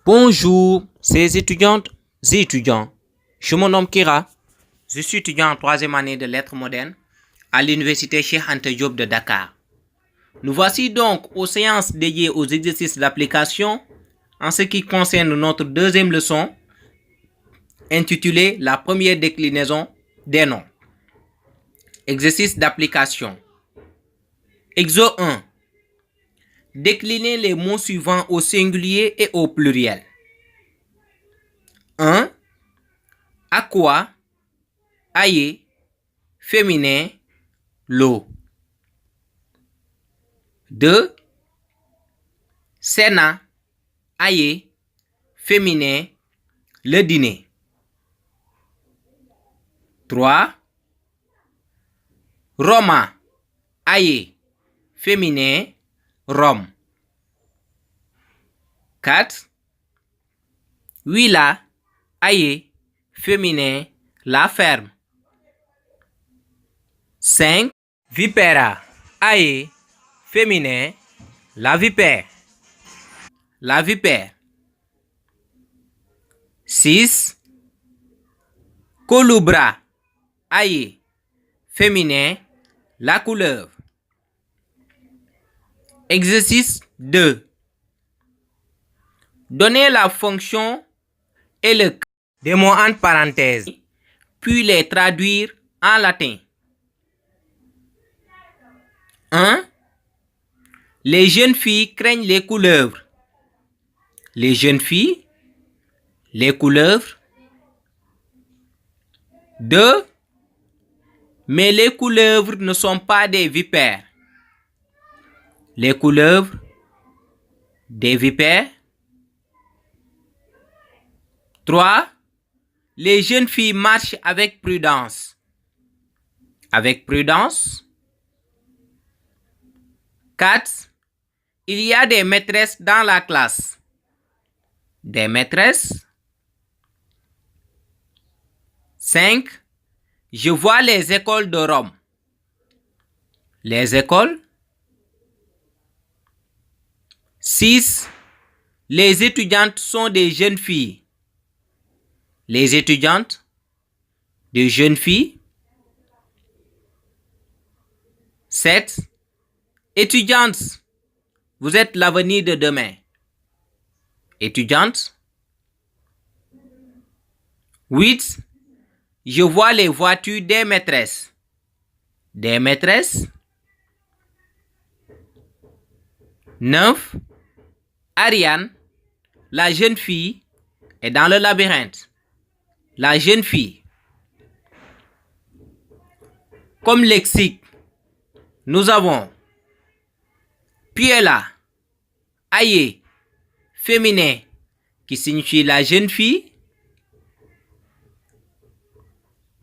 Bonjour, ces étudiantes et étudiants. Je me nomme Kira. Je suis étudiant en troisième année de lettres modernes à l'université Cheikh Anta Diop de Dakar. Nous voici donc aux séances dédiées aux exercices d'application en ce qui concerne notre deuxième leçon intitulée La première déclinaison des noms. Exercice d'application. Exo 1. Décliner les mots suivants au singulier et au pluriel. 1. Aqua, aye, féminin, l'eau. 2. Sena, aye, féminin, le dîner. 3. Roma, aye, féminin, Rome. 4. Willa, aye, féminin, la ferme. 5. Vipera, aye, féminin, la vipère. La vipère. 6. Colubra, aye, féminin, la couleuvre. Exercice 2. Donnez la fonction et le cas des mots entre parenthèses, puis les traduire en latin. 1. Les jeunes filles craignent les couleuvres. Les jeunes filles, les couleuvres. 2. Mais les couleuvres ne sont pas des vipères. Les couleuvres, des vipères. 3. Les jeunes filles marchent avec prudence. Avec prudence. 4. Il y a des maîtresses dans la classe. Des maîtresses. 5. Je vois les écoles de Rome. Les écoles. 6. Les étudiantes sont des jeunes filles. Les étudiantes, des jeunes filles. 7. Étudiantes, vous êtes l'avenir de demain. Étudiantes. 8. Je vois les voitures des maîtresses. Des maîtresses. 9. Ariane, la jeune fille, est dans le labyrinthe. La jeune fille. Comme lexique, nous avons Piela, aye, féminin, qui signifie la jeune fille.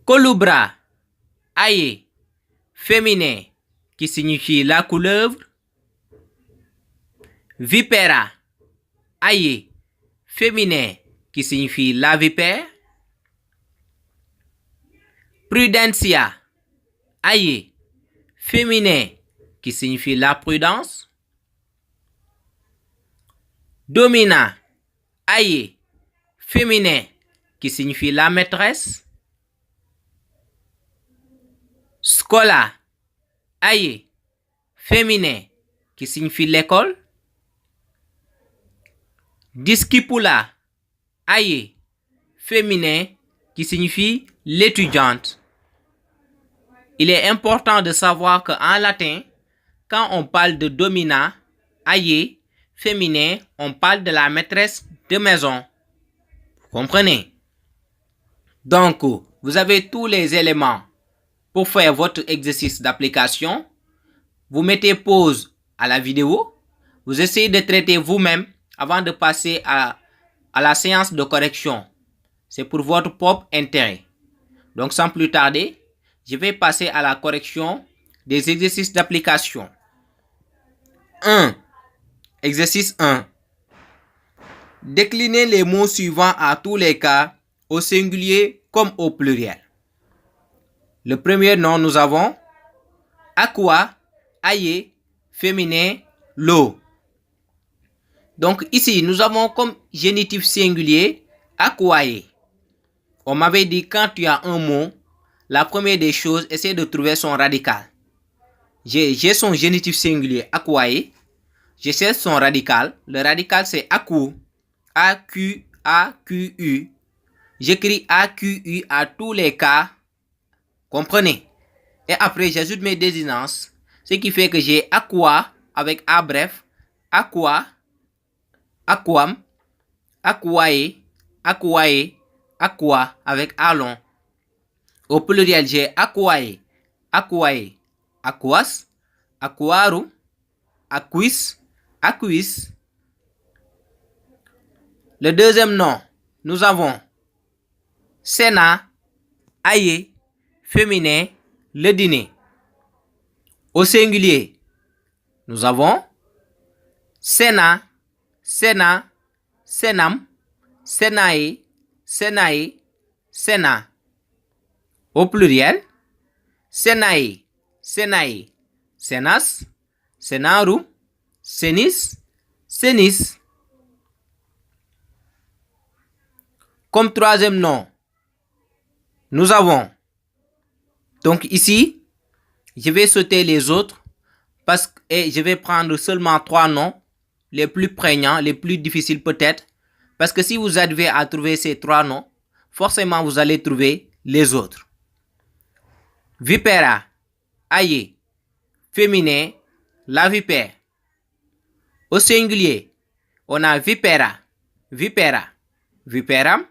Colubra, aye, féminin, qui signifie la couleuvre. Vipera, aye, féminin, qui signifie la vipère. Prudencia, aye, féminin, qui signifie la prudence. Domina, aye, féminin, qui signifie la maîtresse. Scola, aye, féminin, qui signifie l'école. Discipula, aye, féminin, qui signifie l'étudiante. Il est important de savoir qu'en latin, quand on parle de domina, aye, féminin, on parle de la maîtresse de maison. Vous comprenez? Donc, vous avez tous les éléments pour faire votre exercice d'application. Vous mettez pause à la vidéo. Vous essayez de traiter vous-même avant de passer à la séance de correction. C'est pour votre propre intérêt. Donc, sans plus tarder, je vais passer à la correction des exercices d'application. 1. Exercice 1. Déclinez les mots suivants à tous les cas, au singulier comme au pluriel. Le premier nom, nous avons aqua, aye, féminin, l'eau. Donc ici, nous avons comme génitif singulier akwaye. On m'avait dit quand tu as un mot, la première des choses, essaie de trouver son radical. J'ai son génitif singulier akwaye. Je cherche son radical. Le radical c'est aku. A-Q-A-Q-U. J'écris A-Q-U à tous les cas. Comprenez? Et après, j'ajoute mes désinences. Ce qui fait que j'ai aqua avec A bref. Aqua. Aquam, aquae, aquae, aqua avec A long. Au pluriel, j'ai aquae, aquae, aquas, aquarum, aquis, aquis. Le deuxième nom, nous avons Sena, aye, féminin, le dîner. Au singulier, nous avons Sena, Sena, Senam, Senae, Senae, Sena. Au pluriel, Senae, Senae, Senas, Senaru, Senis, Senis. Comme troisième nom, nous avons, donc ici, je vais sauter les autres et je vais prendre seulement 3 noms, les plus prégnants, les plus difficiles peut-être, parce que si vous arrivez à trouver ces 3 noms, forcément vous allez trouver les autres. Vipera, aïe, féminin, la vipère. Au singulier, on a vipera, vipera, viperam,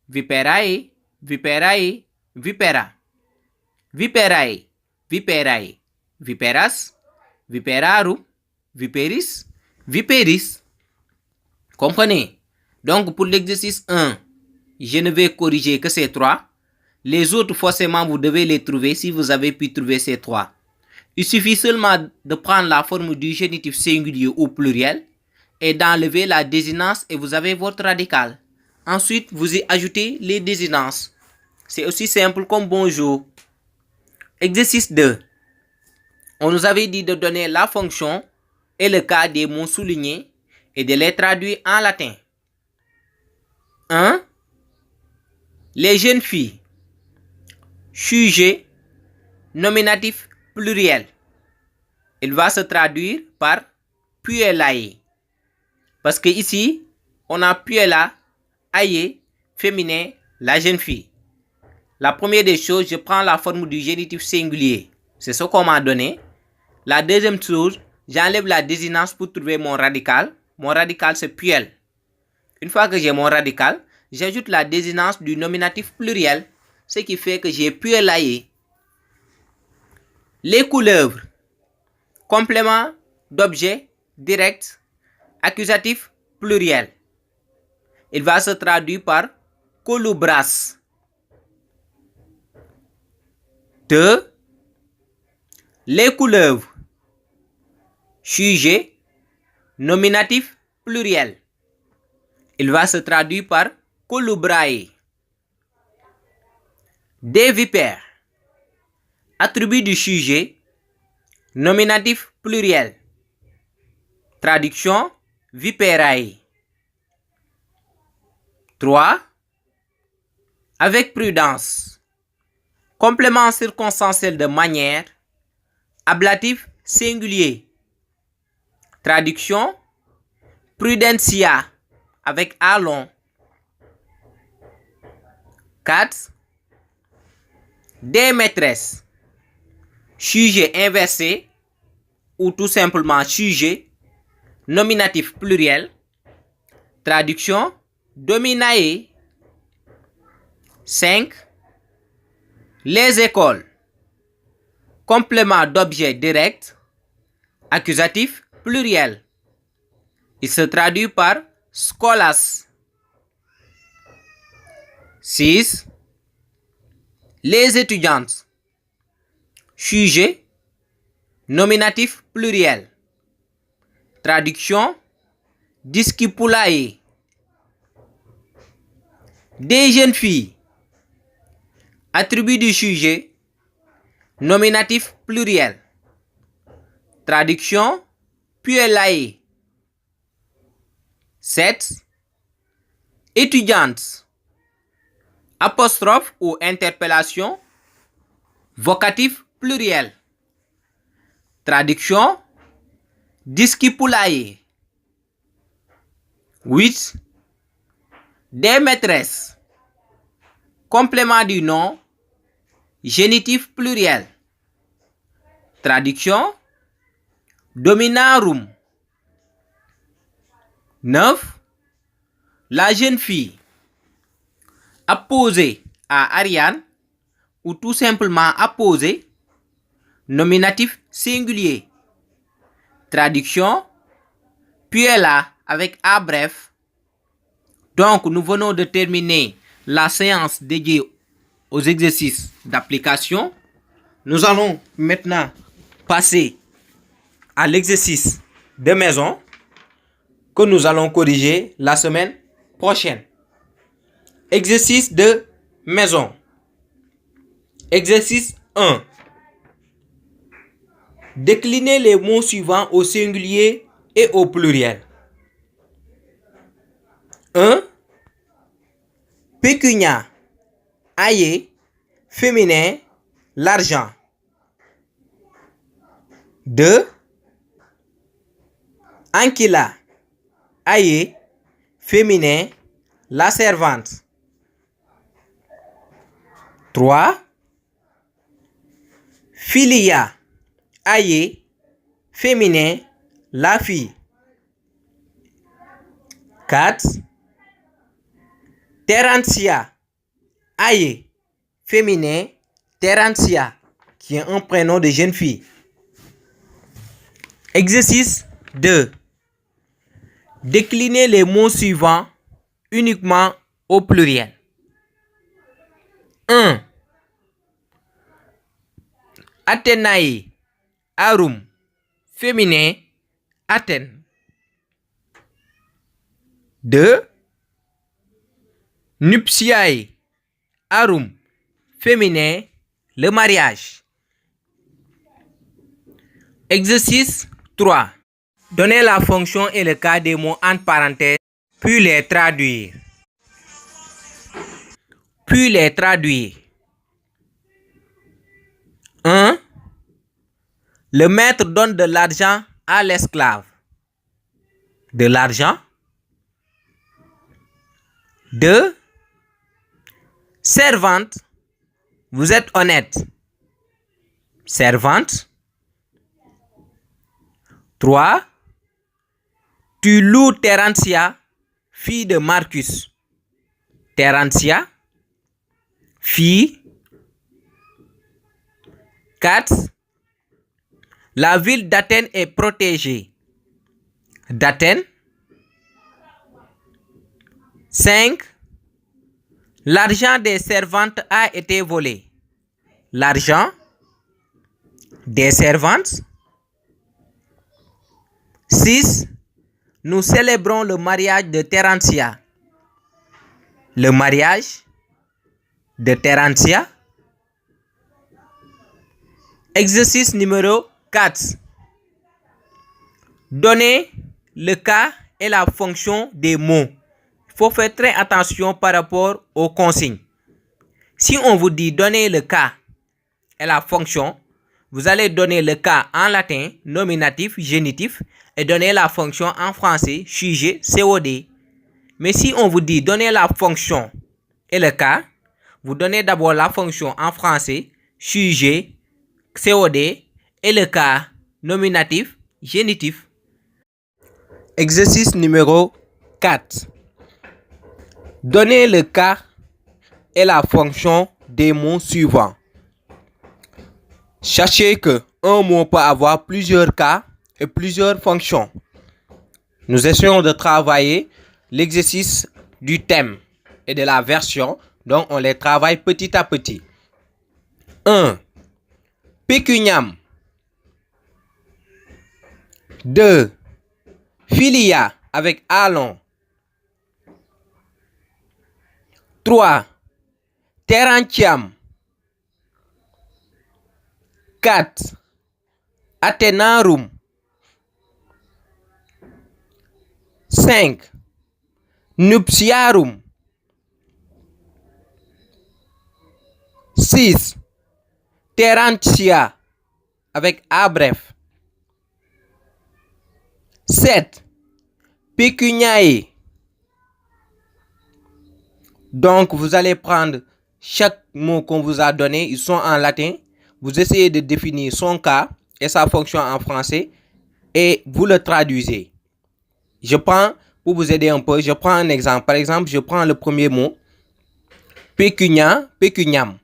viperae, viperae, vipera. Viperae, viperae, viperas, viperaru, viperis, viperis. Comprenez? Donc, pour l'exercice 1, je ne vais corriger que ces 3. Les autres, forcément, vous devez les trouver si vous avez pu trouver ces 3. Il suffit seulement de prendre la forme du génitif singulier au pluriel et d'enlever la désinence et vous avez votre radical. Ensuite, vous y ajoutez les désinences. C'est aussi simple comme bonjour. Exercice 2. On nous avait dit de donner la fonction et le cas des mots soulignés et de les traduire en latin. 1. Les jeunes filles. Sujet, nominatif pluriel. Il va se traduire par puellae. Parce que ici, on a puella, aïe, féminin, la jeune fille. La première des choses, je prends la forme du génitif singulier. C'est ce qu'on m'a donné. La deuxième chose, j'enlève la désinence pour trouver mon radical. Mon radical, c'est puel. Une fois que j'ai mon radical, j'ajoute la désinence du nominatif pluriel, ce qui fait que j'ai puellae. Les couleuvres. Complément d'objet direct, accusatif pluriel. Il va se traduire par colubras. 2. Les couleuvres. Sujet, nominatif pluriel. Il va se traduire par colubrae. Des vipères. Attribut du sujet, nominatif pluriel. Traduction, viperae. 3. Avec prudence. Complément circonstanciel de manière, ablatif singulier. Traduction, prudentia avec A long. 4. Des maîtresses. Sujet inversé ou tout simplement sujet, nominatif pluriel. Traduction, dominae. 5. Les écoles. Complément d'objet direct, accusatif pluriel. Il se traduit par scholas. 6. Les étudiantes. Sujet, nominatif pluriel. Traduction, discipulae. Des jeunes filles. Attribut du sujet, nominatif pluriel. Traduction, puellae. 7. Étudiante. Apostrophe ou interpellation. Vocatif pluriel. Traduction. Discipulae. 8. Des maîtresses. Complément du nom. Génitif pluriel. Traduction. Dominarum. 9. La jeune fille. Apposé à Ariane ou tout simplement apposé. Nominatif singulier. Traduction. Puis est là avec A bref. Donc nous venons de terminer la séance dédiée aux exercices d'application. Nous allons maintenant passer à l'exercice de maison que nous allons corriger la semaine prochaine. Exercice de maison. Exercice 1. Déclinez les mots suivants au singulier et au pluriel. 1. Pécunia. Aïe. Féminin. L'argent. 2. Anquila. Aïe. Féminin. La servante. 3. Filia. Aïe. Féminin. La fille. 4. Terentia. Aïe. Féminin. Terentia, qui est un prénom de jeune fille. Exercice 2. Déclinez les mots suivants uniquement au pluriel. 1. Athénaï. Arum. Féminin. Athènes. 2. Nuptiae. Arum. Féminin. Le mariage. Exercice 3. Donnez la fonction et le cas des mots entre parenthèses, puis les traduire. Puis les traduire. 1. Le maître donne de l'argent à l'esclave. De l'argent. 2. Servante. Vous êtes honnête. Servante. 3. Tu loues Terentia, fille de Marcus. Terentia. Fille. 4. La ville d'Athènes est protégée. D'Athènes. 5. L'argent des servantes a été volé. L'argent des servantes. 6. Nous célébrons le mariage de Terentia. Le mariage de Terentia. Exercice numéro 4. Donnez le cas et la fonction des mots. Il faut faire très attention par rapport aux consignes. Si on vous dit donner le cas et la fonction, vous allez donner le cas en latin, nominatif, génitif, et donner la fonction en français, sujet, COD. Mais si on vous dit donner la fonction et le cas, vous donnez d'abord la fonction en français, sujet, COD, et le cas, nominatif, génitif. Exercice numéro 4. Donnez le cas et la fonction des mots suivants. Sachez que un mot peut avoir plusieurs cas et plusieurs fonctions. Nous essayons de travailler l'exercice du thème et de la version, donc on les travaille petit à petit. 1. Pécuniam. 2. Filia avec allons. 3. Terentiam. 4. Athenarum. 5. nuptiarum. 6. Terrantia avec A bref. 7. Pecuniae. Donc, vous allez prendre chaque mot qu'on vous a donné, ils sont en latin. Vous essayez de définir son cas et sa fonction en français et vous le traduisez. Je prends, pour vous aider un peu, je prends un exemple. Par exemple, je prends le premier mot, pecunia, pecuniam.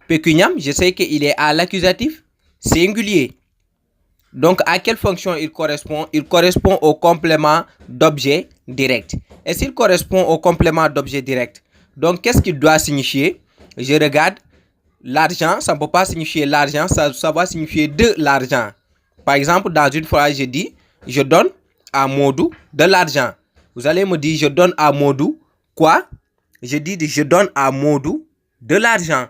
Pecuniam, je sais qu'il est à l'accusatif singulier. Donc, à quelle fonction il correspond? Il correspond au complément d'objet direct. Et s'il correspond au complément d'objet direct, donc qu'est-ce qu'il doit signifier? Je regarde l'argent, ça ne peut pas signifier l'argent, ça va signifier de l'argent. Par exemple, dans une phrase, je dis, je donne à Modou de l'argent. Vous allez me dire, je donne à Modou quoi? Je dis, je donne à Modou de l'argent.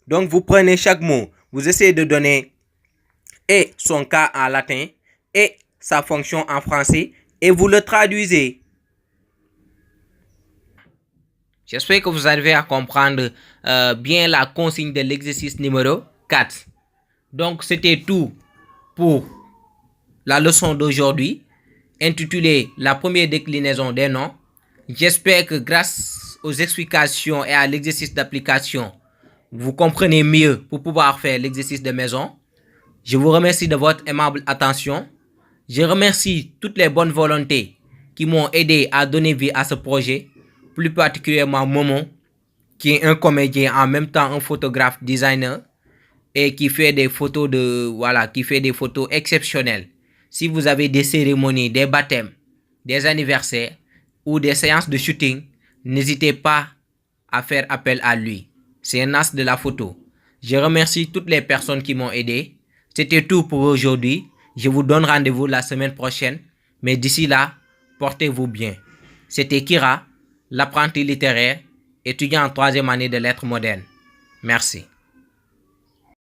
Donc, vous prenez chaque mot, vous essayez de donner et son cas en latin et sa fonction en français et vous le traduisez. J'espère que vous arrivez à comprendre bien la consigne de l'exercice numéro 4. Donc, c'était tout pour la leçon d'aujourd'hui, intitulée La première déclinaison des noms. J'espère que grâce aux explications et à l'exercice d'application, vous comprenez mieux pour pouvoir faire l'exercice de maison. Je vous remercie de votre aimable attention. Je remercie toutes les bonnes volontés qui m'ont aidé à donner vie à ce projet, plus particulièrement Momo, qui est un comédien en même temps un photographe designer et qui fait des photos qui fait des photos exceptionnelles. Si vous avez des cérémonies, des baptêmes, des anniversaires ou des séances de shooting, n'hésitez pas à faire appel à lui. C'est un as de la photo. Je remercie toutes les personnes qui m'ont aidé. C'était tout pour aujourd'hui. Je vous donne rendez-vous la semaine prochaine. Mais d'ici là, portez-vous bien. C'était Kira, l'apprenti littéraire, étudiant en 3e année de lettres modernes. Merci.